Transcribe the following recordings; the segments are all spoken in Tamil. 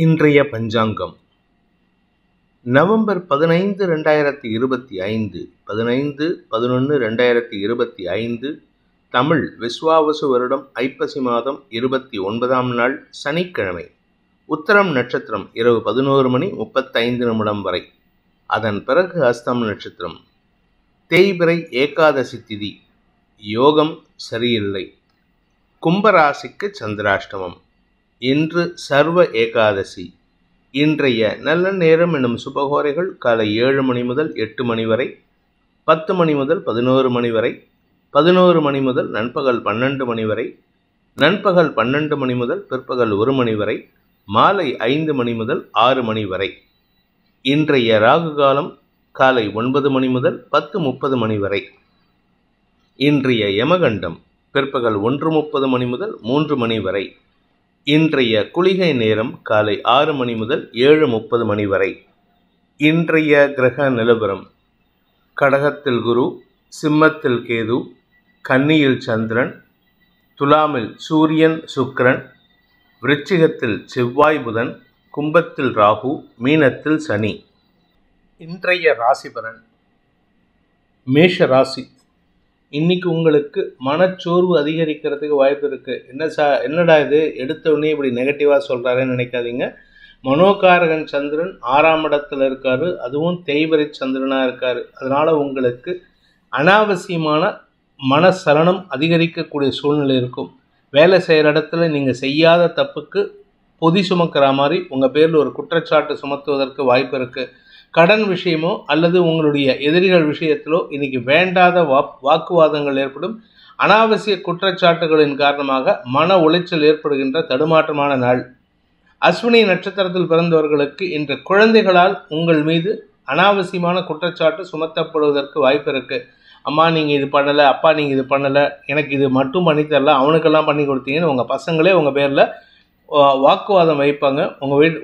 இன்றைய பஞ்சாங்கம் நவம்பர் 15, 2025 15/11/2025 தமிழ் விஸ்வாவசு வருடம் ஐப்பசி மாதம் 29ஆம் நாள் சனிக்கிழமை. உத்தரம் நட்சத்திரம் இரவு 11:35 வரை. அதன் பிறகு அஸ்தம் நட்சத்திரம். தேய்பிறை ஏகாதசி திதி. யோகம் சரியில்லை. கும்பராசிக்கு சந்திராஷ்டமம். இன்று சர்வ ஏகாதசி. இன்றைய நல்ல நேரம் எனும் சுபகோரைகள் காலை 7 மணி முதல் 8 மணி வரை, 10 மணி முதல் 11 மணி வரை, 11 மணி முதல் நண்பகல் 12 மணி வரை, நண்பகல் 12 மணி முதல் பிற்பகல் 1 மணி வரை, மாலை 5 மணி முதல் 6 மணி வரை. இன்றைய ராகு காலம் காலை 9 மணி முதல் 10:30 மணி வரை. இன்றைய யமகண்டம் பிற்பகல் 1:30 மணி முதல் 3 மணி வரை. இன்றைய குளிகை நேரம் காலை 6 மணி முதல் 7:30 மணி வரை. இன்றைய கிரக நிலவரம்: கடகத்தில் குரு, சிம்மத்தில் கேது, கன்னியில் சந்திரன், துலாமில் சூரியன் சுக்கிரன், விருச்சிகத்தில் செவ்வாய் புதன், கும்பத்தில் ராகு, மீனத்தில் சனி. இன்றைய ராசி பலன். மேஷ ராசி. இன்னைக்கு உங்களுக்கு மனச்சோர்வு அதிகரிக்கிறதுக்கு வாய்ப்பு இருக்குது. என்னடா இது எடுத்த உடனே இப்படி நெகட்டிவாக சொல்கிறாருன்னு நினைக்காதீங்க. மனோகாரகன் சந்திரன் 6ஆம் இடத்துல இருக்காரு, அதுவும் தேய்பிறை சந்திரனாக இருக்காரு. அதனால் உங்களுக்கு அனாவசியமான மனசலனம் அதிகரிக்கக்கூடிய சூழ்நிலை இருக்கும். வேலை செய்கிற இடத்துல நீங்கள் செய்யாத தப்புக்கு பொதி சுமக்கிற மாதிரி உங்கள் பேரில் ஒரு குற்றச்சாட்டு சுமத்துவதற்கு வாய்ப்பு இருக்குது. கடன் விஷயமோ அல்லது உங்களுடைய எதிரிகள் விஷயத்திலோ இன்னைக்கு வேண்டாத வாக்குவாதங்கள் ஏற்படும். அனாவசிய குற்றச்சாட்டுகளின் காரணமாக மன உளைச்சல் ஏற்படுகின்ற தடுமாற்றமான நாள். அஸ்வினி நட்சத்திரத்தில் பிறந்தவர்களுக்கு இன்று குழந்தைகளால் உங்கள் மீது அனாவசியமான குற்றச்சாட்டு சுமத்தப்படுவதற்கு வாய்ப்பு இருக்கு. அம்மா நீங்கள் இது பண்ணலை, அப்பா நீங்கள் இது பண்ணலை, எனக்கு இது மட்டும் பண்ணித்தரல, அவனுக்கெல்லாம் பண்ணி கொடுத்தீங்கன்னு உங்கள் பசங்களே உங்கள் பேரில் வாக்குவாதம் வைப்பாங்க.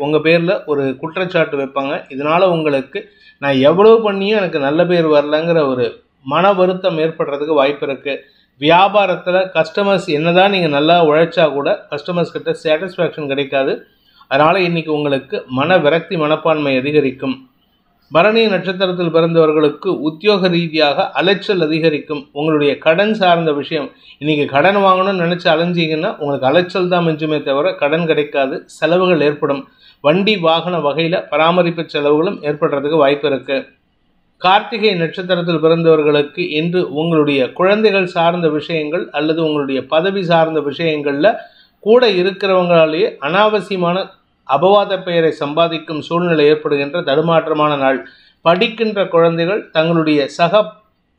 உங்கள் பேரில் ஒரு குற்றச்சாட்டு வைப்பாங்க. இதனால் உங்களுக்கு நான் எவ்வளோ பண்ணியும் எனக்கு நல்ல பேர் வரலங்கிற ஒரு மன வருத்தம் ஏற்படுறதுக்கு வாய்ப்பு இருக்குது. வியாபாரத்தில் கஸ்டமர்ஸ் என்னதான் நீங்கள் நல்லா உழைச்சா கூட கஸ்டமர்ஸ் கிட்ட சாட்டிஸ்ஃபேக்ஷன் கிடைக்காது. அதனால் இன்றைக்கி உங்களுக்கு மன விரக்தி மனப்பான்மை அதிகரிக்கும். பரணி நட்சத்திரத்தில் பிறந்தவர்களுக்கு உத்தியோக ரீதியாக அலைச்சல் அதிகரிக்கும். உங்களுடைய கடன் சார்ந்த விஷயம், இன்றைக்கி கடன் வாங்கணும்னு நினச்சி அலைஞ்சிங்கன்னா உங்களுக்கு அலைச்சல் தான் மிஞ்சுமே தவிர கடன் கிடைக்காது. செலவுகள் ஏற்படும். வண்டி வாகன வகையில் பராமரிப்பு செலவுகளும் ஏற்படுறதுக்கு வாய்ப்பு இருக்குது. கார்த்திகை நட்சத்திரத்தில் பிறந்தவர்களுக்கு இன்று உங்களுடைய குழந்தைகள் சார்ந்த விஷயங்கள் அல்லது உங்களுடைய பதவி சார்ந்த விஷயங்களில் கூட இருக்கிறவங்களாலேயே அனாவசியமான அபவாத பெயரை சம்பாதிக்கும் சூழ்நிலை ஏற்படுகின்ற தடுமாற்றமான நாள். படிக்கின்ற குழந்தைகள் தங்களுடைய சக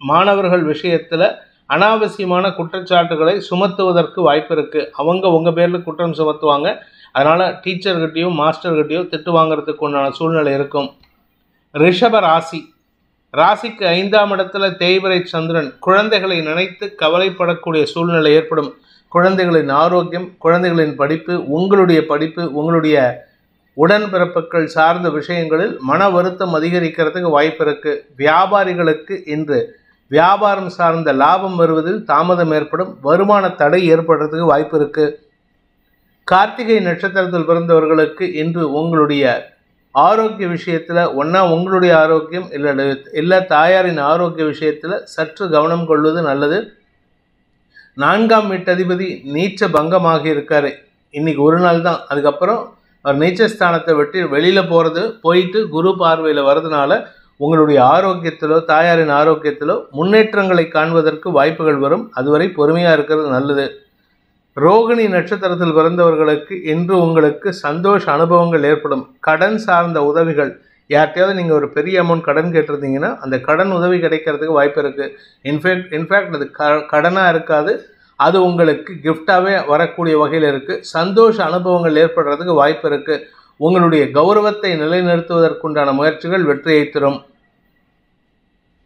மாணவர்கள் விஷயத்தில் அனாவசியமான குற்றச்சாட்டுகளை சுமத்துவதற்கு வாய்ப்பு இருக்குது. அவங்க உங்கள் பேரில் குற்றம் சுமத்துவாங்க. அதனால் டீச்சர்கிட்டையோ மாஸ்டர்கிட்டையோ திட்டு வாங்கிறதுக்கு உண்டான சூழ்நிலை இருக்கும். ரிஷப ராசி. ராசிக்கு 5ஆம் இடத்துல தேய்பிறை சந்திரன். குழந்தைகளை நினைத்து கவலைப்படக்கூடிய சூழ்நிலை ஏற்படும். குழந்தைகளின் ஆரோக்கியம், குழந்தைகளின் படிப்பு, உங்களுடைய உடன்பிறப்புகள் சார்ந்த விஷயங்களில் மன வருத்தம் அதிகரிக்கிறதுக்கு வாய்ப்பு இருக்குது. வியாபாரிகளுக்கு இன்று வியாபாரம் சார்ந்த லாபம் வருவதில் தாமதம் ஏற்படும். வருமான தடை ஏற்படுறதுக்கு வாய்ப்பு இருக்குது. கார்த்திகை நட்சத்திரத்தில் பிறந்தவர்களுக்கு இன்று உங்களுடைய ஆரோக்கிய விஷயத்தில் உங்களுடைய ஆரோக்கியம் இல்லை தாயாரின் ஆரோக்கிய விஷயத்தில் சற்று கவனம் கொள்வது நல்லது. 4ஆம் வீட்டதிபதி நீச்ச பங்கமாக இருக்காரு. இன்னைக்கு ஒரு நாள் தான், அதுக்கப்புறம் அவர் நீச்சஸ்தானத்தை விட்டு வெளியில் போயிட்டு குரு பார்வையில் வர்றதுனால உங்களுடைய ஆரோக்கியத்திலோ தாயாரின் ஆரோக்கியத்திலோ முன்னேற்றங்களை காண்பதற்கு வாய்ப்புகள் வரும். அதுவரை பொறுமையாக இருக்கிறது நல்லது. ரோகிணி நட்சத்திரத்தில் பிறந்தவர்களுக்கு இன்று உங்களுக்கு சந்தோஷ அனுபவங்கள் ஏற்படும். கடன் சார்ந்த உதவிகள், யார்கிட்டையாவது நீங்கள் ஒரு பெரிய அமௌண்ட் கடன் கேட்டிருந்தீங்கன்னா அந்த கடன் உதவி கிடைக்கிறதுக்கு வாய்ப்பு இருக்குது. இன்ஃபேக்ட் அது கடனாக இருக்காது, அது உங்களுக்கு கிஃப்டாகவே வரக்கூடிய வகையில் இருக்குது. சந்தோஷ அனுபவங்கள் ஏற்படுறதுக்கு வாய்ப்பு இருக்குது. உங்களுடைய கௌரவத்தை நிலைநிறுத்துவதற்குண்டான முயற்சிகள் வெற்றியை தரும்.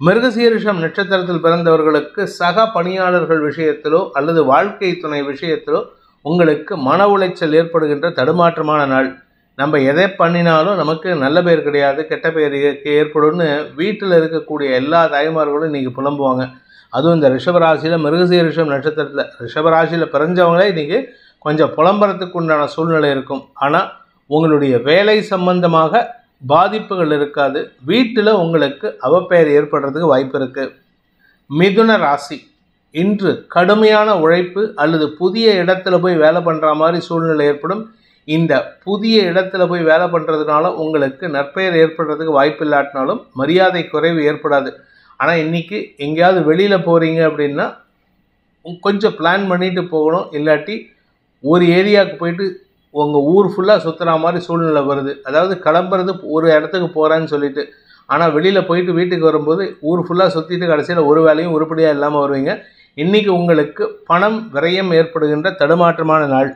மிருகசீரிஷம் நட்சத்திரத்தில் பிறந்தவர்களுக்கு சக பணியாளர்கள் விஷயத்திலோ அல்லது வாழ்க்கை துணை விஷயத்திலோ உங்களுக்கு மன உளைச்சல் ஏற்படுகின்ற தடுமாற்றமான நாள். நம்ம எதை பண்ணினாலும் நமக்கு நல்ல பேர் கிடையாது, கெட்ட பேர் ஏற்படும்னு வீட்டில் இருக்கக்கூடிய எல்லா தாய்மார்களும் இன்றைக்கி புலம்புவாங்க. அதுவும் இந்த ரிஷபராசியில் மிருகசீரிஷம் நட்சத்திரத்தில் ரிஷபராசியில் பிறந்தவங்களே இன்றைக்கி கொஞ்சம் புலம்புறதுக்கு உண்டான சூழ்நிலை இருக்கும். ஆனால் உங்களுடைய வேலை சம்பந்தமாக பாதிப்புகள் இருக்காது. வீட்டில் உங்களுக்கு அவப்பெயர் ஏற்படுறதுக்கு வாய்ப்பு இருக்குது. மிதுன ராசி, இன்று கடுமையான உழைப்பு அல்லது புதிய இடத்துல போய் வேலை பண்ணுற மாதிரி சூழ்நிலை ஏற்படும். இந்த புதிய இடத்துல போய் வேலை பண்ணுறதுனால உங்களுக்கு நற்பெயர் ஏற்படுறதுக்கு வாய்ப்பு இல்லாட்டினாலும் மரியாதை குறைவு ஏற்படாது. ஆனால் இன்றைக்கி எங்கேயாவது வெளியில் போகிறீங்க அப்படின்னா கொஞ்சம் பிளான் பண்ணிட்டு போகணும். இல்லாட்டி ஒரு ஏரியாவுக்கு போயிட்டு உங்கள் ஊர் ஃபுல்லாக சுற்றுற மாதிரி சூழ்நிலை வருது. அதாவது கிளம்புறது ஒரு இடத்துக்கு போகிறேன்னு சொல்லிட்டு, ஆனால் வெளியில் போயிட்டு வீட்டுக்கு வரும்போது ஊர் ஃபுல்லாக சுற்றிட்டு கடைசியில் ஒரு வேலையும் உருப்படியாக இல்லாமல் வருவீங்க. இன்றைக்கி உங்களுக்கு பணம் விரயம் ஏற்படுகின்ற தடுமாற்றமான நாள்.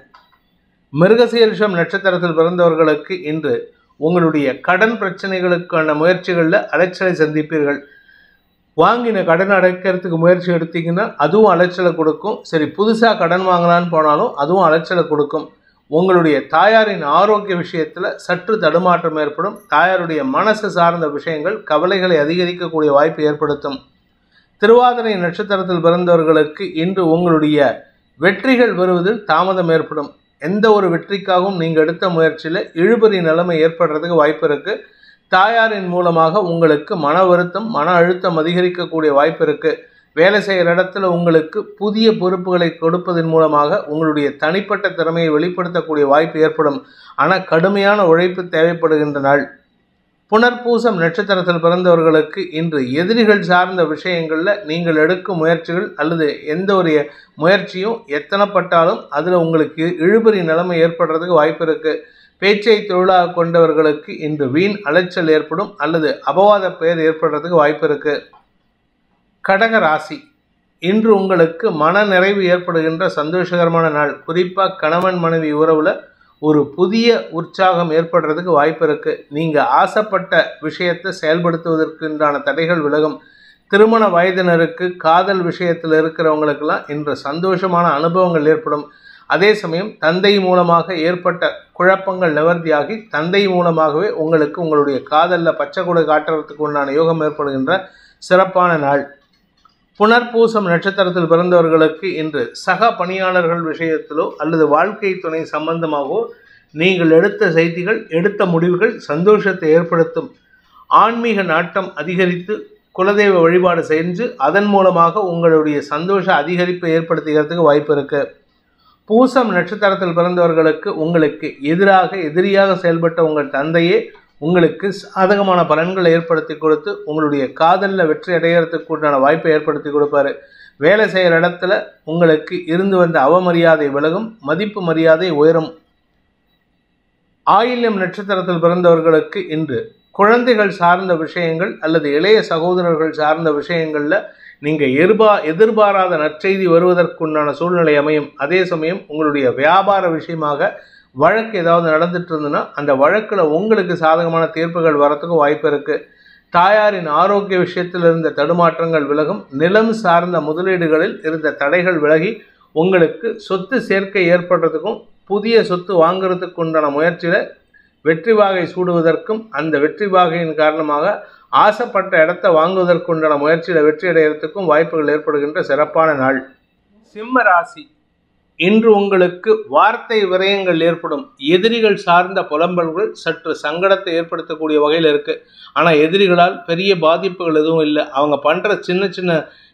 மிருகசீரிஷம் நட்சத்திரத்தில் பிறந்தவர்களுக்கு இன்று உங்களுடைய கடன் பிரச்சனைகளுக்கான முயற்சிகளில் அலைச்சலை சந்திப்பீர்கள். வாங்கின கடன் அடைக்கிறதுக்கு முயற்சி எடுத்தீங்கன்னா அதுவும் அலைச்சலை கொடுக்கும். சரி, புதுசாக கடன் வாங்கலான்னு போனாலும் அதுவும் அலைச்சலை கொடுக்கும். உங்களுடைய தாயாரின் ஆரோக்கிய விஷயத்தில் சற்று தடுமாற்றம் ஏற்படும். தாயாருடைய மனசு சார்ந்த விஷயங்கள் கவலைகளை அதிகரிக்கக்கூடிய வாய்ப்பு ஏற்படுத்தும். திருவாதிரை நட்சத்திரத்தில் பிறந்தவர்களுக்கு இன்று உங்களுடைய வெற்றிகள் வருவதில் தாமதம் ஏற்படும். எந்த ஒரு வெற்றிக்காகவும் நீங்கள் எடுத்த முயற்சியில் இழுபறி நிலைமை ஏற்படுறதுக்கு வாய்ப்பு இருக்குது. தாயாரின் மூலமாக உங்களுக்கு மன வருத்தம், மன அழுத்தம் அதிகரிக்கக்கூடிய வாய்ப்பு இருக்குது. வேலை செய்கிற இடத்துல உங்களுக்கு புதிய பொறுப்புகளை கொடுப்பதன் மூலமாக உங்களுடைய தனிப்பட்ட திறமையை வெளிப்படுத்தக்கூடிய வாய்ப்பு ஏற்படும். ஆனால் கடுமையான உழைப்பு தேவைப்படுகின்ற நாள். புனர்பூசம் நட்சத்திரத்தில் பிறந்தவர்களுக்கு இன்று எதிரிகள் சார்ந்த விஷயங்களில் நீங்கள் எடுக்கும் முயற்சிகள் அல்லது எந்த ஒரு முயற்சியும் எத்தனைப்பட்டாலும் அதில் உங்களுக்கு இழுபறி நிலைமை ஏற்படுறதுக்கு வாய்ப்பு இருக்குது. பேச்சை தொழிலாக கொண்டவர்களுக்கு இன்று வீண் அலைச்சல் ஏற்படும் அல்லது அபவாத பெயர் ஏற்படுறதுக்கு வாய்ப்பு இருக்குது. கடக ராசி, இன்று உங்களுக்கு மன நிறைவு ஏற்படுகின்ற சந்தோஷகரமான நாள். குறிப்பாக கணவன் மனைவி உறவில் ஒரு புதிய உற்சாகம் ஏற்படுறதுக்கு வாய்ப்பு இருக்குது. நீங்கள் ஆசைப்பட்ட விஷயத்தை செயல்படுத்துவதற்குண்டான தடைகள் விலகும். திருமண வயதினருக்கு காதல் விஷயத்தில் இருக்கிறவங்களுக்கெல்லாம் இன்று சந்தோஷமான அனுபவங்கள் ஏற்படும். அதே சமயம் தந்தை மூலமாக ஏற்பட்ட குழப்பங்கள் நிவர்த்தியாகி தந்தை மூலமாகவே உங்களுக்கு உங்களுடைய காதலில் பச்சை கொடை காட்டுறதுக்கு உண்டான யோகம் ஏற்படுகின்ற சிறப்பான நாள். புனர்பூசம் நட்சத்திரத்தில் பிறந்தவர்களுக்கு இன்று சக பணியாளர்கள் விஷயத்திலோ அல்லது வாழ்க்கை துணை சம்பந்தமாகவோ நீங்கள் எடுத்த செய்திகள், எடுத்த முடிவுகள் சந்தோஷத்தை ஏற்படுத்தும். ஆன்மீக நாட்டம் அதிகரித்து குலதெய்வ வழிபாடு செஞ்சு அதன் மூலமாக உங்களுடைய சந்தோஷ அதிகரிப்பை ஏற்படுத்துகிறதுக்கு வாய்ப்பு இருக்குது. பூசம் நட்சத்திரத்தில் பிறந்தவர்களுக்கு உங்களுக்கு எதிரியாக செயல்பட்ட உங்கள் தந்தையே உங்களுக்கு சாதகமான பலன்களை ஏற்படுத்தி கொடுத்து உங்களுடைய காதலில் வெற்றி அடைகிறதுக்கு உண்டான வாய்ப்பை ஏற்படுத்தி கொடுப்பாரு. வேலை செய்கிற இடத்துல உங்களுக்கு இருந்து வந்த அவமரியாதை விலகும், மதிப்பு மரியாதை உயரும். ஆயில்யம் நட்சத்திரத்தில் பிறந்தவர்களுக்கு இன்று குழந்தைகள் சார்ந்த விஷயங்கள் அல்லது இளைய சகோதரர்கள் சார்ந்த விஷயங்களில் நீங்கள் எதிர்பாராத நற்செய்தி வருவதற்குண்டான சூழ்நிலை அமையும். அதே சமயம் உங்களுடைய வியாபார விஷயமாக வழக்கு ஏதாவது நடந்துட்டு இருந்ததுன்னா அந்த வழக்கில் உங்களுக்கு சாதகமான தீர்ப்புகள் வரத்துக்கு வாய்ப்பு இருக்குது. தாயாரின் ஆரோக்கிய விஷயத்தில் இருந்த தடுமாற்றங்கள் விலகும். நிலம் சார்ந்த முதலீடுகளில் இருந்த தடைகள் விலகி உங்களுக்கு சொத்து சேர்க்கை ஏற்படுறதுக்கும் புதிய சொத்து வாங்குறதுக்கு உண்டான முயற்சியில் வெற்றி வாகை சூடுவதற்கும் அந்த வெற்றி வாகையின் காரணமாக ஆசைப்பட்ட இடத்தை வாங்குவதற்குண்டான முயற்சியில் வெற்றி அடைகிறதுக்கும் வாய்ப்புகள் ஏற்படுகின்ற சிறப்பான நாள். சிம்ம ராசி, இன்று உங்களுக்கு வார்த்தை விரயங்கள் ஏற்படும். எதிரிகள் சார்ந்த புலம்பல்கள் சற்று சங்கடத்தை ஏற்படுத்தக்கூடிய வகையில் இருக்குது. ஆனால் எதிரிகளால் பெரிய பாதிப்புகள் எதுவும் இல்லை. அவங்க பண்ணுற சின்ன சின்ன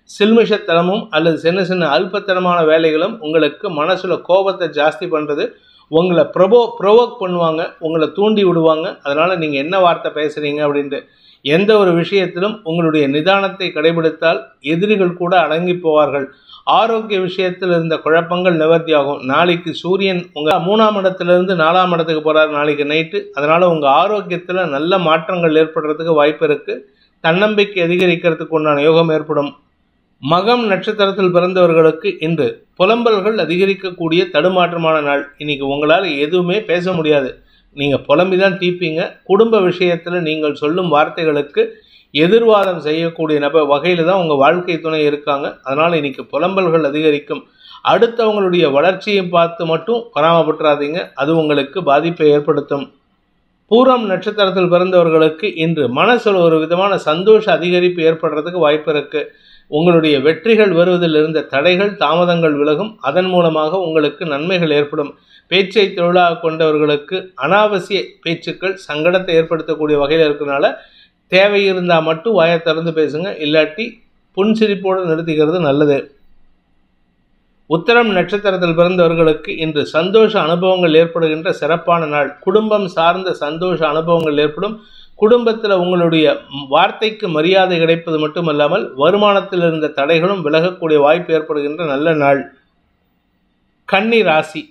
சில்மிஷத்தனமும் அல்லது சின்ன சின்ன அல்பத்தனமான வேலைகளும் உங்களுக்கு மனசில் கோபத்தை ஜாஸ்தி பண்ணுறது. உங்களை ப்ரொவோக் பண்ணுவாங்க, உங்களை தூண்டி விடுவாங்க. அதனால் நீங்கள் என்ன வார்த்தை பேசுகிறீங்க அப்படின்ட்டு எந்த ஒரு விஷயத்திலும் உங்களுடைய நிதானத்தை கடைபிடித்தால் எதிரிகள் கூட அடங்கி போவார்கள். ஆரோக்கிய விஷயத்தில் இருந்த குழப்பங்கள் நிவர்த்தியாகும். நாளைக்கு சூரியன் உங்கள் 3ஆம் இடத்துலேருந்து 4ஆம் இடத்துக்கு போகிறார் நாளைக்கு நைட்டு. அதனால் உங்கள் ஆரோக்கியத்தில் நல்ல மாற்றங்கள் ஏற்படுறதுக்கு வாய்ப்பு இருக்குது. தன்னம்பிக்கை அதிகரிக்கிறதுக்கு உண்டான யோகம் ஏற்படும். மகம் நட்சத்திரத்தில் பிறந்தவர்களுக்கு இன்று புலம்பல்கள் அதிகரிக்கக்கூடிய தடுமாற்றமான நாள். இன்னைக்கு உங்களால் எதுவுமே பேச முடியாது. நீங்கள் புலம்பி தான் தீப்பீங்க. குடும்ப விஷயத்தில் நீங்கள் சொல்லும் வார்த்தைகளுக்கு எதிர்வாதம் செய்யக்கூடிய வகையில் தான் உங்கள் வாழ்க்கை துணை இருக்காங்க. அதனால் இன்றைக்கி புலம்பல்கள் அதிகரிக்கும். அடுத்தவங்களுடைய வளர்ச்சியை பார்த்து மட்டும் பொறாமப்பட்டுறாதீங்க, அது உங்களுக்கு பாதிப்பை ஏற்படுத்தும். பூரம் நட்சத்திரத்தில் பிறந்தவர்களுக்கு இன்று மனசில் ஒரு விதமான சந்தோஷ அதிகரிப்பு ஏற்படுறதுக்கு வாய்ப்பு இருக்குது. உங்களுடைய வெற்றிகள் வருவதில் இருந்த தடைகள் தாமதங்கள் விலகும். அதன் மூலமாக உங்களுக்கு நன்மைகள் ஏற்படும். பேச்சை தொழிலாக கொண்டவர்களுக்கு அனாவசிய பேச்சுக்கள் சங்கடத்தை ஏற்படுத்தக்கூடிய வகையில் இருக்கிறனால தேவை இருந்தால் மட்டும் வாயை திறந்து பேசுங்க, இல்லாட்டி புன்சிரிப்போடு நிறுத்திக்கிறது நல்லது. உத்தரம் நட்சத்திரத்தில் பிறந்தவர்களுக்கு இன்று சந்தோஷ அனுபவங்கள் ஏற்படுகின்ற சிறப்பான நாள். குடும்பம் சார்ந்த சந்தோஷ அனுபவங்கள் ஏற்படும். குடும்பத்தில் உங்களுடைய வார்த்தைக்கு மரியாதை கிடைப்பது மட்டுமல்லாமல் வருமானத்தில் இருந்த தடைகளும் விலகக்கூடிய வாய்ப்பு ஏற்படுகின்ற நல்ல நாள். கன்னி ராசி.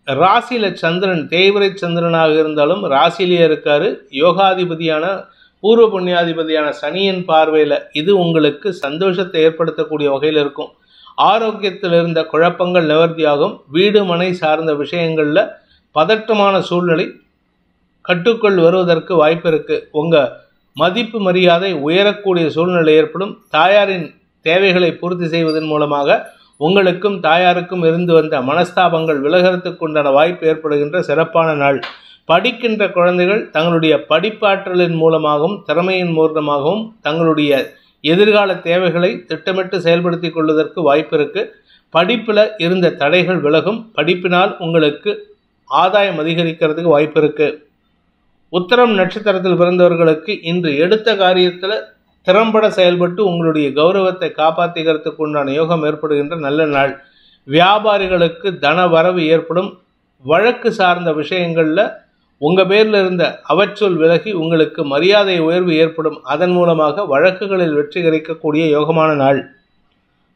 ராசியில சந்திரன் தேய்பிரை சந்திரனாக இருந்தாலும் ராசியிலேயே இருக்காரு. யோகாதிபதியான பூர்வ புண்ணியாதிபதியான சனியின் பார்வையில் இது உங்களுக்கு சந்தோஷத்தை ஏற்படுத்தக்கூடிய வகையில் இருக்கும். ஆரோக்கியத்தில் இருந்த குழப்பங்கள் நிவர்த்தியாகும். வீடு மனை சார்ந்த விஷயங்களில் பதட்டமான சூழ்நிலை கட்டுக்குள் வருவதற்கு வாய்ப்பு இருக்கு. உங்கள் மதிப்பு மரியாதை உயரக்கூடிய சூழ்நிலை ஏற்படும். தாயாரின் தேவைகளை பூர்த்தி செய்வதன் மூலமாக உங்களுக்கும் தாயாருக்கும் இருந்து வந்த மனஸ்தாபங்கள் விலகிறதுக்கு உண்டான வாய்ப்பு ஏற்படுகின்ற சிறப்பான நாள். படிக்கின்ற குழந்தைகள் தங்களுடைய படிப்பாற்றலின் மூலமாகவும் திறமையின் மூலமாகவும் தங்களுடைய எதிர்கால தேவைகளை திட்டமிட்டு செயல்படுத்தி கொள்வதற்கு வாய்ப்பு இருக்கு. படிப்பில் இருந்த தடைகள் விலகும். படிப்பினால் உங்களுக்கு ஆதாயம் அதிகரிக்கிறதுக்கு வாய்ப்பு இருக்கு. உத்தரம் நட்சத்திரத்தில் பிறந்தவர்களுக்கு இன்று எடுத்த காரியத்தில் திறம்பட செயல்பட்டு உங்களுடைய கௌரவத்தை காப்பாற்றிக்கிறதுக்கு உண்டான யோகம் ஏற்படுகின்ற நல்ல நாள். வியாபாரிகளுக்கு தன வரவு ஏற்படும். வழக்கு சார்ந்த விஷயங்களில் உங்கள் பேரில் இருந்த அவச்சொல் விலகி உங்களுக்கு மரியாதை உயர்வு ஏற்படும். அதன் மூலமாக வழக்குகளில் வெற்றி கிடைக்கக்கூடிய யோகமான நாள்.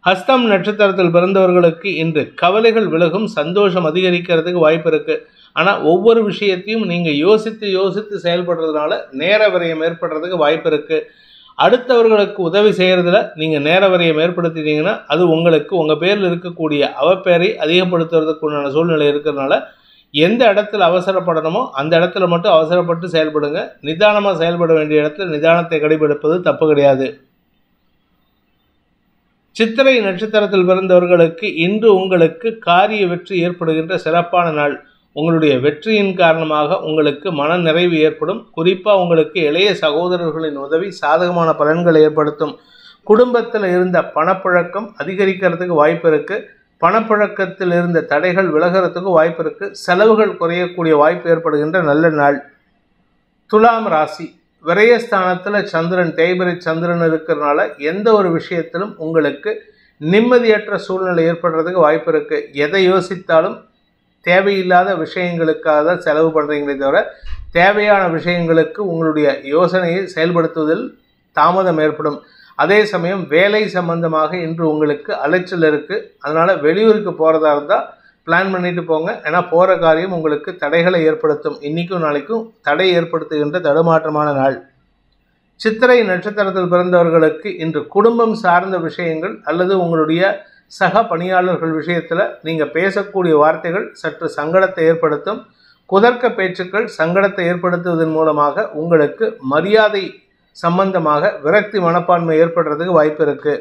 ஹஸ்தம் நட்சத்திரத்தில் பிறந்தவர்களுக்கு இன்று கவலைகள் விலகும். சந்தோஷம் அதிகரிக்கிறதுக்கு வாய்ப்பு இருக்குது. ஆனால் ஒவ்வொரு விஷயத்தையும் நீங்கள் யோசித்து செயல்படுறதுனால நேர விரயம் ஏற்படுறதுக்கு வாய்ப்பு இருக்குது. அடுத்தவர்களுக்கு உதவி செய்கிறதுல நீங்கள் நேர விரயம் ஏற்படுத்திட்டீங்கன்னா அது உங்களுக்கு உங்கள் பேரில் இருக்கக்கூடிய அவப்பேரை அதிகப்படுத்துறதுக்கு உண்டான சூழ்நிலை இருக்கிறதுனால எந்த இடத்துல அவசரப்படணுமோ அந்த இடத்துல மட்டும் அவசரப்பட்டு செயல்படுங்க. நிதானமாக செயல்பட வேண்டிய இடத்துல நிதானத்தை கடைபிடிப்பது தப்பு கிடையாது. சித்திரை நட்சத்திரத்தில் பிறந்தவர்களுக்கு இன்று உங்களுக்கு காரிய வெற்றி ஏற்படுகின்ற சிறப்பான நாள். உங்களுடைய வெற்றியின் காரணமாக உங்களுக்கு மன நிறைவு ஏற்படும். குறிப்பாக உங்களுக்கு இளைய சகோதரர்களின் உதவி சாதகமான பலன்களை ஏற்படுத்தும். குடும்பத்தில் இருந்த பணப்புழக்கம் அதிகரிக்கிறதுக்கு வாய்ப்பு இருக்குது. பணப்புழக்கத்தில் இருந்த தடைகள் விலகிறதுக்கு வாய்ப்பு இருக்குது. செலவுகள் குறையக்கூடிய வாய்ப்பு ஏற்படுகின்ற நல்ல நாள். துலாம் ராசி. விரயஸ்தானத்தில் சந்திரன் தேய்பிரை சந்திரன் இருக்கிறதுனால எந்த ஒரு விஷயத்திலும் உங்களுக்கு நிம்மதியற்ற சூழ்நிலை ஏற்படுறதுக்கு வாய்ப்பு இருக்குது. எதை யோசித்தாலும் தேவையில்லாத விஷயங்களுக்காக தான் செலவு பண்ணுறீங்களே தவிர தேவையான விஷயங்களுக்கு உங்களுடைய யோசனையை செயல்படுத்துவதில் தாமதம் ஏற்படும். அதே சமயம் வேலை சம்பந்தமாக இன்று உங்களுக்கு அலைச்சல் இருக்குது. அதனால் வெளியூருக்கு போகிறதா இருந்தால் பிளான் பண்ணிட்டு போங்க. ஏன்னா போகிற காரியம் உங்களுக்கு தடைகளை ஏற்படுத்தும். இன்றைக்கும் நாளைக்கும் தடை ஏற்படுத்துகின்ற தடுமாற்றமான நாள். சித்திரை நட்சத்திரத்தில் பிறந்தவர்களுக்கு இன்று குடும்பம் சார்ந்த விஷயங்கள் அல்லது உங்களுடைய சக பணியாளர்கள் விஷயத்தில் நீங்கள் பேசக்கூடிய வார்த்தைகள் சற்று சங்கடத்தை ஏற்படுத்தும். குதர்க்க பேச்சுக்கள் சங்கடத்தை ஏற்படுத்துவதன் மூலமாக உங்களுக்கு மரியாதை சம்பந்தமாக விரக்தி மனப்பான்மை ஏற்படுறதுக்கு வாய்ப்பு இருக்குது.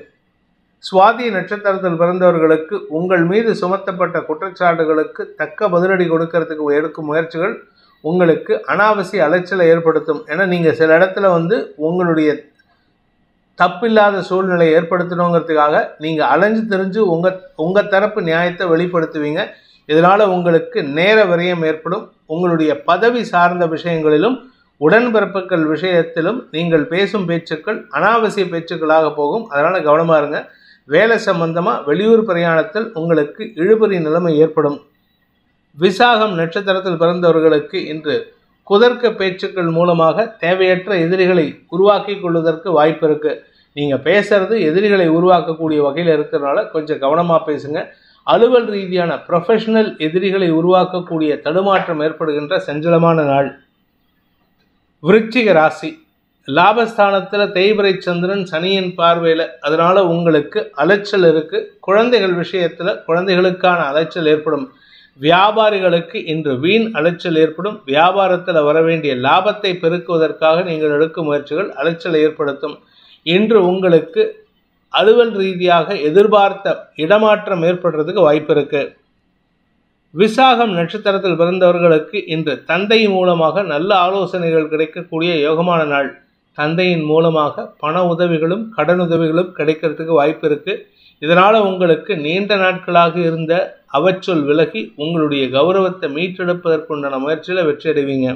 சுவாதி நட்சத்திரத்தில் பிறந்தவர்களுக்கு உங்கள் மீது சுமத்தப்பட்ட குற்றச்சாட்டுகளுக்கு தக்க பதிலடி கொடுக்கறதுக்கு எடுக்கும் முயற்சிகள் உங்களுக்கு அனாவசிய அலைச்சலை ஏற்படுத்தும். ஏன்னா நீங்கள் சில இடத்துல உங்களுடைய தப்பில்லாத சூழ்நிலை ஏற்படுத்தணுங்கிறதுக்காக நீங்கள் அலைஞ்சு தெரிஞ்சு உங்கள் தரப்பு நியாயத்தை வெளிப்படுத்துவீங்க. இதனால் உங்களுக்கு நேர விரயம் ஏற்படும். உங்களுடைய பதவி சார்ந்த விஷயங்களிலும் உடன்பிறப்புகள் விஷயத்திலும் நீங்கள் பேசும் பேச்சுக்கள் அனாவசிய பேச்சுக்களாக போகும். அதனால் கவனமாக இருங்க. வேலை சம்பந்தமாக வெளியூர் பிரயாணத்தில் உங்களுக்கு இழுபறி நிலைமை ஏற்படும். விசாகம் நட்சத்திரத்தில் பிறந்தவர்களுக்கு இன்று குதர்க்க பேச்சுக்கள் மூலமாக தேவையற்ற எதிரிகளை உருவாக்கி கொள்வதற்கு வாய்ப்பு இருக்குது. நீங்கள் பேசுறது எதிரிகளை உருவாக்கக்கூடிய வகையில் இருக்கிறதுனால கொஞ்சம் கவனமாக பேசுங்க. அலுவல் ரீதியான ப்ரொஃபஷனல் எதிரிகளை உருவாக்கக்கூடிய தடுமாற்றம் ஏற்படுகின்ற சஞ்சலமான நாள். விருச்சிக ராசி. லாபஸ்தானத்தில் தேய்பிரை சந்திரன் சனியின் பார்வையில், அதனால் உங்களுக்கு அலைச்சல் இருக்குது. குழந்தைகள் விஷயத்தில் குழந்தைகளுக்கான அலைச்சல் ஏற்படும். வியாபாரிகளுக்கு இன்று வீண் அலைச்சல் ஏற்படும். வியாபாரத்தில் வர வேண்டிய லாபத்தை பெருக்குவதற்காக நீங்கள் எடுக்கும் முயற்சிகள் அலைச்சலை ஏற்படுத்தும். இன்று உங்களுக்கு அலுவல் ரீதியாக எதிர்பார்த்த இடமாற்றம் ஏற்படுறதுக்கு வாய்ப்பு இருக்கு. விசாகம் நட்சத்திரத்தில் பிறந்தவர்களுக்கு இன்று தந்தை மூலமாக நல்ல ஆலோசனைகள் கிடைக்கக்கூடிய யோகமான நாள். தந்தையின் மூலமாக பண உதவிகளும் கடன் உதவிகளும் கிடைக்கிறதுக்கு வாய்ப்பு இருக்கு. இதனால் உங்களுக்கு நீண்ட நாட்களாக இருந்த அவச்சொல் விலகி உங்களுடைய கௌரவத்தை மீட்டெடுப்பதற்குண்டான முயற்சியில் வெற்றி அடைவீங்க.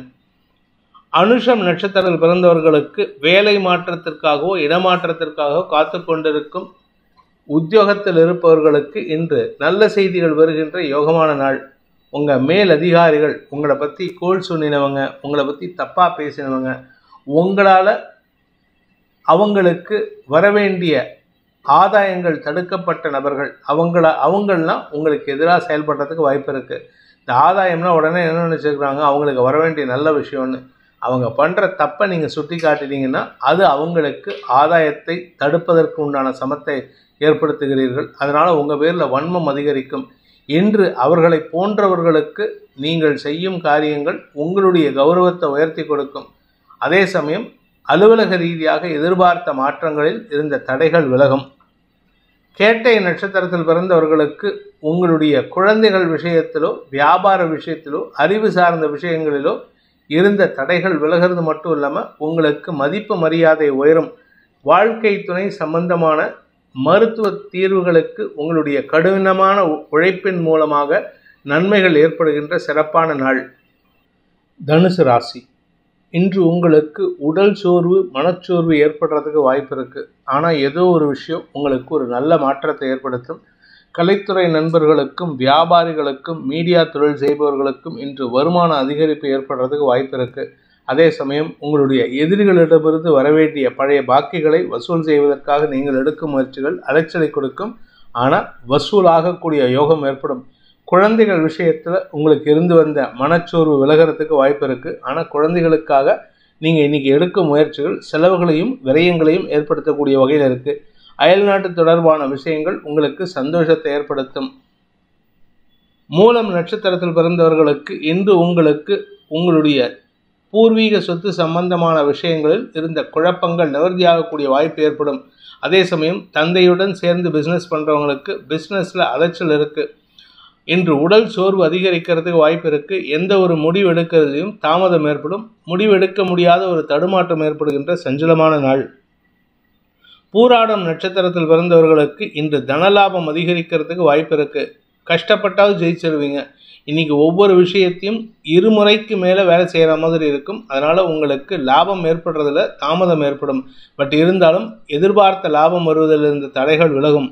அனுஷம் நட்சத்திரத்தில் பிறந்தவர்களுக்கு வேலை மாற்றத்திற்காகவோ இடமாற்றத்திற்காகவோ காத்து கொண்டிருக்கும் உத்தியோகத்தில் இருப்பவர்களுக்கு இன்று நல்ல செய்திகள் வருகின்ற யோகமான நாள். உங்கள் மேல் அதிகாரிகள் உங்களை பற்றி கோல் சொன்னினவங்க, உங்களை பற்றி தப்பாக பேசினவங்க, உங்களால் அவங்களுக்கு வரவேண்டிய ஆதாயங்கள் தடுக்கப்பட்ட நபர்கள் அவங்களாம் உங்களுக்கு எதிராக செயல்படுறதுக்கு வாய்ப்பு இருக்குது. இந்த ஆதாயம்னா உடனே என்ன நினச்சிருக்கிறாங்க, அவங்களுக்கு வர வேண்டிய நல்ல விஷயம்னு. அவங்க பண்ணுற தப்பை நீங்கள் சுட்டி காட்டினீங்கன்னா அது அவங்களுக்கு ஆதாயத்தை தடுப்பதற்கு உண்டான சமத்தை ஏற்படுத்துகிறீர்கள். அதனால் உங்கள் பேரில் வன்மம் அதிகரிக்கும். இன்று அவர்களை போன்றவர்களுக்கு நீங்கள் செய்யும் காரியங்கள் உங்களுடைய கௌரவத்தை உயர்த்தி கொடுக்கும். அதே சமயம் அலுவலக ரீதியாக எதிர்பார்த்த மாற்றங்களில் இருந்த தடைகள் விலகும். கேட்டை நட்சத்திரத்தில் பிறந்தவர்களுக்கு உங்களுடைய குழந்தைகள் விஷயத்திலோ வியாபார விஷயத்திலோ அறிவு சார்ந்த விஷயங்களிலோ இருந்த தடைகள் விலகிறது மட்டும் இல்லாமல் உங்களுக்கு மதிப்பு மரியாதை உயரும். வாழ்க்கை துணை சம்பந்தமான மருத்துவ தீர்வுகளுக்கு உங்களுடைய கடினமான உழைப்பின் மூலமாக நன்மைகள் ஏற்படுகின்ற சிறப்பான நாள். தனுசு ராசி, இன்று உங்களுக்கு உடல் சோர்வு மனச்சோர்வு ஏற்படுறதுக்கு வாய்ப்பு இருக்குது. ஆனால் ஏதோ ஒரு விஷயம் உங்களுக்கு ஒரு நல்ல மாற்றத்தை ஏற்படுத்தும். கலைத்துறை நண்பர்களுக்கும் வியாபாரிகளுக்கும் மீடியா தொழில் செய்பவர்களுக்கும் இன்று வருமான அதிகரிப்பு ஏற்படுறதுக்கு வாய்ப்பு இருக்குது. அதே சமயம் உங்களுடைய எதிரிகளிடமிருந்து வரவேண்டிய பழைய பாக்கிகளை வசூல் செய்வதற்காக நீங்கள் எடுக்கும் முயற்சிகள் அலைச்சலை கொடுக்கும். ஆனால் வசூலாகக்கூடிய யோகம் ஏற்படும். குழந்தைகள் விஷயத்தில் உங்களுக்கு இருந்து வந்த மனச்சோர்வு விலகிறதுக்கு வாய்ப்பு இருக்குது. ஆனால் குழந்தைகளுக்காக நீங்கள் இன்றைக்கி எடுக்கும் முயற்சிகள் செலவுகளையும் விரயங்களையும் ஏற்படுத்தக்கூடிய வகையில் இருக்குது. அயல்நாட்டு தொடர்பான விஷயங்கள் உங்களுக்கு சந்தோஷத்தை ஏற்படுத்தும். மூலம் நட்சத்திரத்தில் பிறந்தவர்களுக்கு இன்று உங்களுக்கு உங்களுடைய பூர்வீக சொத்து சம்பந்தமான விஷயங்களில் இருந்த குழப்பங்கள் நிவர்த்தியாகக்கூடிய வாய்ப்பு ஏற்படும். அதே சமயம் தந்தையுடன் சேர்ந்து பிஸ்னஸ் பண்ணுறவங்களுக்கு பிஸ்னஸில் அலைச்சல் இருக்குது. இன்று உடல் சோர்வு அதிகரிக்கிறதுக்கு வாய்ப்பு இருக்குது. எந்த ஒரு முடிவு எடுக்கிறதையும் தாமதம் ஏற்படும். முடிவு எடுக்க முடியாத ஒரு தடுமாற்றம் ஏற்படுகின்ற சஞ்சலமான நாள். பூராடம் நட்சத்திரத்தில் பிறந்தவர்களுக்கு இன்று தனலாபம் அதிகரிக்கிறதுக்கு வாய்ப்பு இருக்குது. கஷ்டப்பட்டாவது ஜெயிச்சிருவீங்க. இன்றைக்கி ஒவ்வொரு விஷயத்தையும் இருமுறைக்கு மேலே வேலை செய்கிற மாதிரி இருக்கும். அதனால் உங்களுக்கு லாபம் ஏற்படுறதில் தாமதம் ஏற்படும். பட் இருந்தாலும் எதிர்பார்த்த லாபம் வருவதில் இருந்த தடைகள் விலகும்.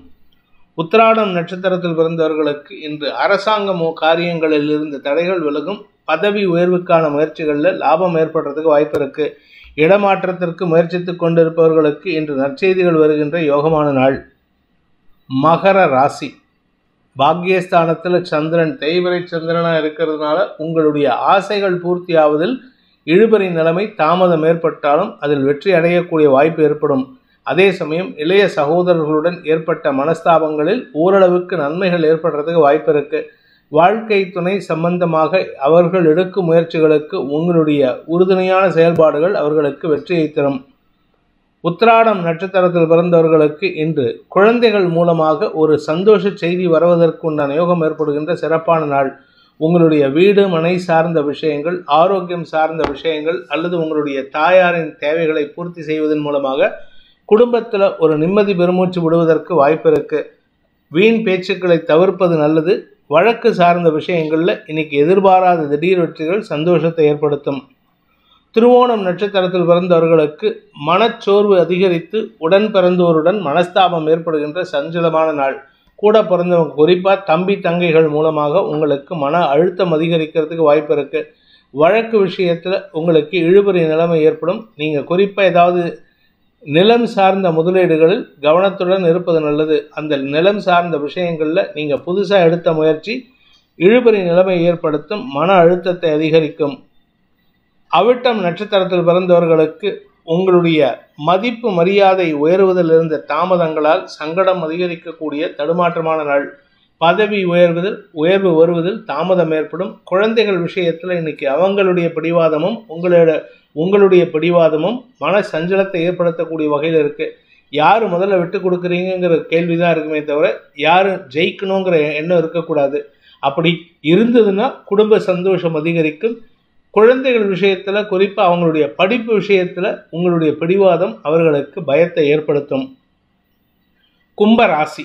உத்திராடம் நட்சத்திரத்தில் பிறந்தவர்களுக்கு இன்று அரசாங்க காரியங்களில் இருந்த தடைகள் விலகும். பதவி உயர்வுக்கான முயற்சிகளில் லாபம் ஏற்படுறதுக்கு வாய்ப்பு இருக்குது. இடமாற்றத்திற்கு முயற்சித்து கொண்டிருப்பவர்களுக்கு இன்று நற்செய்திகள் வருகின்ற யோகமான நாள். மகர ராசி, பாக்கியஸ்தானத்தில் சந்திரன் தேய்பிறை சந்திரனாக இருக்கிறதுனால உங்களுடைய ஆசைகள் பூர்த்தியாவதில் இழுபறி நிலைமை தாமதம் ஏற்பட்டாலும் அதில் வெற்றி அடையக்கூடிய வாய்ப்பு ஏற்படும். அதே சமயம் இளைய சகோதரர்களுடன் ஏற்பட்ட மனஸ்தாபங்களில் ஓரளவுக்கு நன்மைகள் ஏற்படுறதுக்கு வாய்ப்பு இருக்குது. வாழ்க்கை துணை சம்பந்தமாக அவர்கள் எடுக்கும் முயற்சிகளுக்கு உங்களுடைய உறுதுணையான செயல்பாடுகள் அவர்களுக்கு வெற்றியை தரும். உத்திராடம் நட்சத்திரத்தில் பிறந்தவர்களுக்கு இன்று குழந்தைகள் மூலமாக ஒரு சந்தோஷ செய்தி வருவதற்குண்டான யோகம் ஏற்படுகின்ற சிறப்பான நாள். உங்களுடைய வீடு மனை சார்ந்த விஷயங்கள், ஆரோக்கியம் சார்ந்த விஷயங்கள் அல்லது உங்களுடைய தாயாரின் தேவைகளை பூர்த்தி செய்வதன் மூலமாக குடும்பத்தில் ஒரு நிம்மதி பெருமூச்சு விடுவதற்கு வாய்ப்பு இருக்குது. வீண் பேச்சுக்களை தவிர்ப்பது நல்லது. வழக்கு சார்ந்த விஷயங்களில் இன்னைக்கு எதிர்பாராத திடீர் வெற்றிகள் சந்தோஷத்தை ஏற்படுத்தும். திருவோணம் நட்சத்திரத்தில் பிறந்தவர்களுக்கு மனச்சோர்வு அதிகரித்து உடன் பிறந்தோருடன் மனஸ்தாபம் ஏற்படுகின்ற சஞ்சலமான நாள். கூட பிறந்தவங்க குறிப்பாக தம்பி தங்கைகள் மூலமாக உங்களுக்கு மன அழுத்தம் அதிகரிக்கிறதுக்கு வாய்ப்பு இருக்குது. வழக்கு விஷயத்தில் உங்களுக்கு இழுபறி நிலைமை ஏற்படும். நீங்கள் குறிப்பாக ஏதாவது நிலம் சார்ந்த முதலீடுகளில் கவனத்துடன் இருப்பது நல்லது. அந்த நிலம் சார்ந்த விஷயங்களில் நீங்கள் புதுசாக எடுத்த முயற்சி இழுபறி நிலைமை ஏற்படுத்தும், மன அழுத்தத்தை அதிகரிக்கும். அவிட்டம் நட்சத்திரத்தில் பிறந்தவர்களுக்கு உங்களுடைய மதிப்பு மரியாதை உயர்வதில் இருந்த தாமதங்களால் சங்கடம் அதிகரிக்கக்கூடிய தடுமாற்றமான நாள். பதவி உயர்வு வருவதில் தாமதம் ஏற்படும். குழந்தைகள் விஷயத்தில் இன்னைக்கு அவங்களுடைய பிடிவாதமும் உங்களுடைய பிடிவாதமும் மன சஞ்சலத்தை ஏற்படுத்தக்கூடிய வகையில் இருக்குது. யார் முதல்ல விட்டு கொடுக்குறீங்கிற கேள்வி தான் இருக்குமே தவிர யார் ஜெயிக்கணுங்கிற எண்ணம் இருக்கக்கூடாது. அப்படி இருந்ததுன்னா குடும்ப சந்தோஷம் அதிகரிக்கும். குழந்தைகள் விஷயத்தில் குறிப்பாக அவங்களுடைய படிப்பு விஷயத்தில் உங்களுடைய பிடிவாதம் அவர்களுக்கு பயத்தை ஏற்படுத்தும். கும்ப ராசி,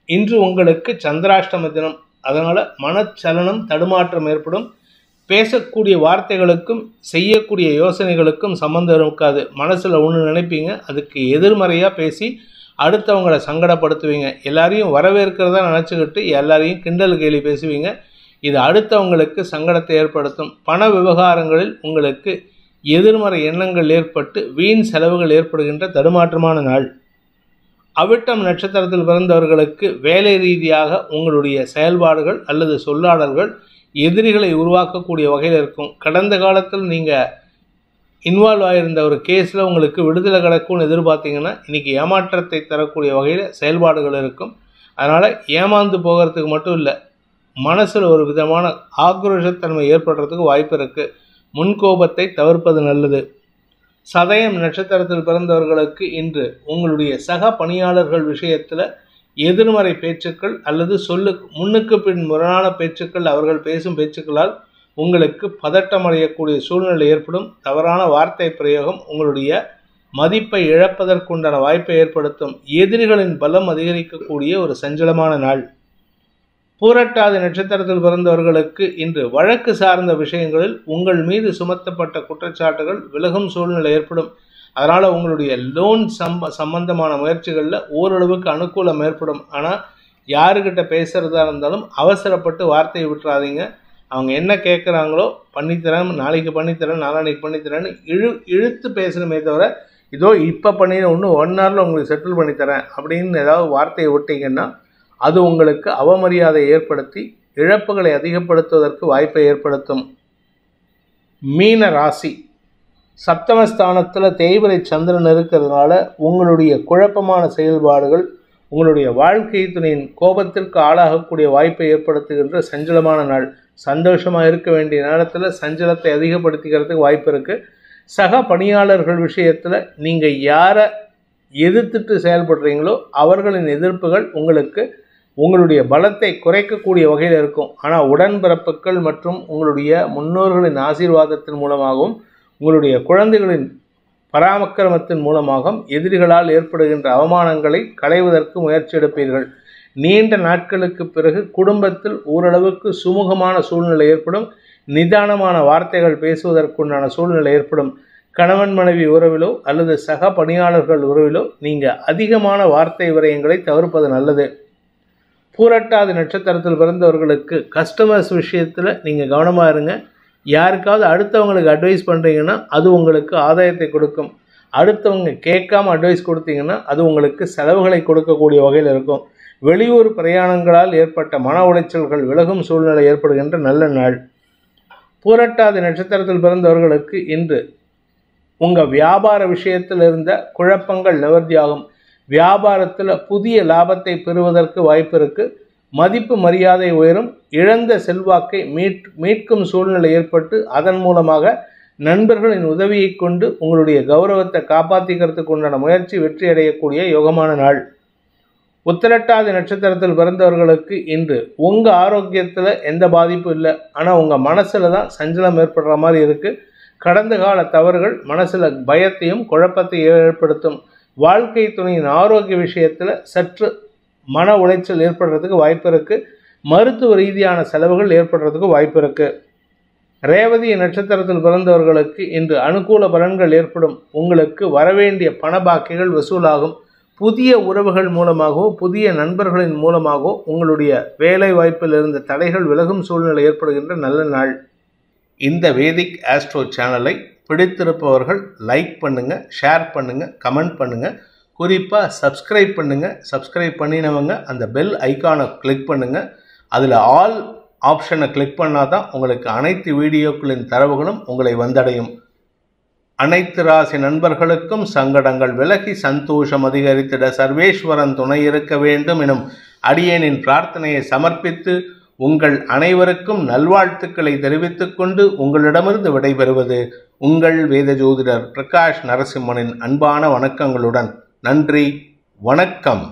இன்று உங்களுக்கு சந்திராஷ்டம தினம். அதனால் மனச்சலனம் தடுமாற்றம் ஏற்படும். பேசக்கூடிய வார்த்தைகளுக்கும் செய்யக்கூடிய யோசனைகளுக்கும் சம்மந்தம் இருக்காது. மனசில் ஒன்று நினைப்பீங்க, அதுக்கு எதிர்மறையாக பேசி அடுத்தவங்களை சங்கடப்படுத்துவீங்க. எல்லாரையும் வரவேற்கிறதா நினச்சிக்கிட்டு எல்லாரையும் கிண்டல் கேலி பேசுவீங்க. இது அடுத்தவங்களுக்கு சங்கடத்தை ஏற்படுத்தும். பண விவகாரங்களில் உங்களுக்கு எதிர்மறை எண்ணங்கள் ஏற்பட்டு வீண் செலவுகள் ஏற்படுகின்ற தடுமாற்றமான நாள். அவிட்டம் நட்சத்திரத்தில் பிறந்தவர்களுக்கு வேலை ரீதியாக உங்களுடைய செயல்பாடுகள் அல்லது சொல்லாடல்கள் எதிரிகளை உருவாக்கக்கூடிய வகையில் இருக்கும். கடந்த காலத்தில் நீங்கள் இன்வால்வ் ஆகியிருந்த ஒரு கேஸில் உங்களுக்கு விடுதலை கிடக்கும்னு எதிர்பார்த்தீங்கன்னா இன்றைக்கி ஏமாற்றத்தை தரக்கூடிய வகையில் செயல்பாடுகள் இருக்கும். அதனால் ஏமாந்து போகிறதுக்கு மட்டும் இல்லை, மனசில் ஒரு விதமான ஆக்ரோஷத்தன்மை ஏற்படுறதுக்கு வாய்ப்பு இருக்குது. முன்கோபத்தை தவிர்ப்பது நல்லது. சதயம் நட்சத்திரத்தில் பிறந்தவர்களுக்கு இன்று உங்களுடைய சக பணியாளர்கள் விஷயத்தில் எதிர்மறை பேச்சுக்கள் அல்லது முன்னுக்கு பின் முரணான பேச்சுக்கள், அவர்கள் பேசும் பேச்சுக்களால் உங்களுக்கு பதட்டமடையக்கூடிய சூழ்நிலை ஏற்படும். தவறான வார்த்தை பிரயோகம் உங்களுடைய மதிப்பை இழப்பதற்குண்டான வாய்ப்பை ஏற்படுத்தும். எதிரிகளின் பலம் அதிகரிக்கக்கூடிய ஒரு சஞ்சலமான நாள். பூரட்டாதி நட்சத்திரத்தில் பிறந்தவர்களுக்கு இன்று வழக்கு சார்ந்த விஷயங்களில் உங்கள் மீது சுமத்தப்பட்ட குற்றச்சாட்டுகள் விலகும் சூழ்நிலை ஏற்படும். அதனால் உங்களுடைய லோன் சம்பந்தமான முயற்சிகளில் ஓரளவுக்கு அனுகூலம் ஏற்படும். ஆனால் யாருக்கிட்ட பேசுகிறதா இருந்தாலும் அவசரப்பட்டு வார்த்தையை விட்டுறாதீங்க. அவங்க என்ன கேட்குறாங்களோ பண்ணித்தரேன், நாளைக்கு பண்ணித்தரேன், நாளான்னைக்கு பண்ணித்தரேன்னு இழுத்து பேசணுமே தவிர இதோ இப்போ பண்ணிடுறேன், இன்னும் 1 ஹவரில் உங்களுக்கு செட்டில் பண்ணித்தரேன் அப்படின்னு ஏதாவது வார்த்தையை விட்டீங்கன்னா அது உங்களுக்கு அவமரியாதையை ஏற்படுத்தி இழப்புகளை அதிகப்படுத்துவதற்கு வாய்ப்பை ஏற்படுத்தும். மீன ராசி சப்தமஸ்தானத்தில் தேய்பிரை சந்திரன் இருக்கிறதுனால உங்களுடைய குழப்பமான செயல்பாடுகள் உங்களுடைய வாழ்க்கை துணையின் கோபத்திற்கு ஆளாகக்கூடிய வாய்ப்பை ஏற்படுத்துகின்ற சஞ்சலமான நாள். சந்தோஷமாக இருக்க வேண்டிய நேரத்தில் சஞ்சலத்தை அதிகப்படுத்திக்கிறதுக்கு வாய்ப்பு இருக்குது. சக பணியாளர்கள் விஷயத்தில் நீங்கள் யாரை எதிர்த்துட்டு செயல்படுறீங்களோ அவர்களின் எதிர்ப்புகள் உங்களுடைய பலத்தை குறைக்கக்கூடிய வகையில் இருக்கும். ஆனால் உடன்பிறப்புகள் மற்றும் உங்களுடைய முன்னோர்களின் ஆசீர்வாதத்தின் மூலமாகவும் உங்களுடைய குழந்தைகளின் பராமக்கிரமத்தின் மூலமாகவும் எதிரிகளால் ஏற்படுகின்ற அவமானங்களை களைவதற்கு முயற்சி எடுப்பீர்கள். நீண்ட நாட்களுக்கு பிறகு குடும்பத்தில் ஓரளவுக்கு சுமூகமான சூழ்நிலை ஏற்படும். நிதானமான வார்த்தைகள் பேசுவதற்குண்டான சூழ்நிலை ஏற்படும். கணவன் மனைவி உறவிலோ அல்லது சக பணியாளர்கள் உறவிலோ நீங்கள் அதிகமான வார்த்தை விரயங்களை தவிர்ப்பது நல்லது. பூரட்டாதி நட்சத்திரத்தில் பிறந்தவர்களுக்கு கஸ்டமர்ஸ் விஷயத்தில் நீங்கள் கவனமாக இருங்க. யாருக்காவது அடுத்தவங்களுக்கு அட்வைஸ் பண்ணுறீங்கன்னா அது உங்களுக்கு ஆதாயத்தை கொடுக்கும். அடுத்தவங்க கேட்காம அட்வைஸ் கொடுத்தீங்கன்னா அது உங்களுக்கு செலவுகளை கொடுக்கக்கூடிய வகையில் இருக்கும். வெளியூர் பிரயாணங்களால் ஏற்பட்ட மன உளைச்சல்கள் விலகும் சூழ்நிலை ஏற்படுகின்ற நல்ல நாள். பூரட்டாதி நட்சத்திரத்தில் பிறந்தவர்களுக்கு இன்று உங்கள் வியாபார விஷயத்தில் இருந்த குழப்பங்கள் நிவர்த்தியாகும். வியாபாரத்தில் புதிய லாபத்தை பெறுவதற்கு வாய்ப்பு இருக்குது. மதிப்பு மரியாதை உயரும். இழந்த செல்வாக்கை மீட்கும் சூழ்நிலை ஏற்பட்டு அதன் மூலமாக நண்பர்களின் உதவியை கொண்டு உங்களுடைய கௌரவத்தை காப்பாற்றிக்கிறதுக்கு உண்டான முயற்சி வெற்றி அடையக்கூடிய யோகமான நாள். உத்திரட்டாதி நட்சத்திரத்தில் பிறந்தவர்களுக்கு இன்று உங்கள் ஆரோக்கியத்தில் எந்த பாதிப்பும் இல்லை. ஆனால் உங்கள் மனசில் தான் சஞ்சலம் ஏற்படுற மாதிரி இருக்குது. கடந்த கால தவறுகள் மனசில் பயத்தையும் குழப்பத்தையும் ஏற்படுத்தும். வாழ்க்கை துணையின் ஆரோக்கிய விஷயத்தில் சற்று மன உளைச்சல் ஏற்படுறதுக்கு வாய்ப்பு இருக்குது. மருத்துவ ரீதியான செலவுகள் ஏற்படுறதுக்கு வாய்ப்பு இருக்குது. ரேவதி நட்சத்திரத்தில் பிறந்தவர்களுக்கு இன்று அனுகூல பலன்கள் ஏற்படும். உங்களுக்கு வரவேண்டிய பண பாக்கிகள் வசூலாகும். புதிய உறவுகள் மூலமாகவோ புதிய நண்பர்களின் மூலமாகவோ உங்களுடைய வேலை வாய்ப்பில் இருந்த தடைகள் விலகும் சூழ்நிலை ஏற்படுகின்ற நல்ல நாள். இந்த வேதிக் ஆஸ்ட்ரோ சேனலை பிடித்திருப்பவர்கள் லைக் பண்ணுங்கள், ஷேர் பண்ணுங்கள், கமெண்ட் பண்ணுங்கள். குறிப்பாக சப்ஸ்கிரைப் பண்ணுங்கள். சப்ஸ்கிரைப் பண்ணினவங்க அந்த பெல் ஐக்கானை கிளிக் பண்ணுங்கள். அதில் ஆல் ஆப்ஷனை கிளிக் பண்ணால் தான் உங்களுக்கு அனைத்து வீடியோக்களின் தரவுகளும் உங்களை வந்தடையும். அனைத்து ராசி நண்பர்களுக்கும் சங்கடங்கள் விலகி சந்தோஷம் அதிகரித்திட சர்வேஸ்வரன் துணை இருக்க வேண்டும் எனும் அடியேனின் பிரார்த்தனையை சமர்ப்பித்து உங்கள் அனைவருக்கும் நல்வாழ்த்துக்களை தெரிவித்துக் கொண்டு உங்களிடமிருந்து விடைபெறுவது உங்கள் வேத ஜோதிடர் பிரகாஷ் நரசிம்மனின் அன்பான வணக்கங்களுடன். நன்றி, வணக்கம்.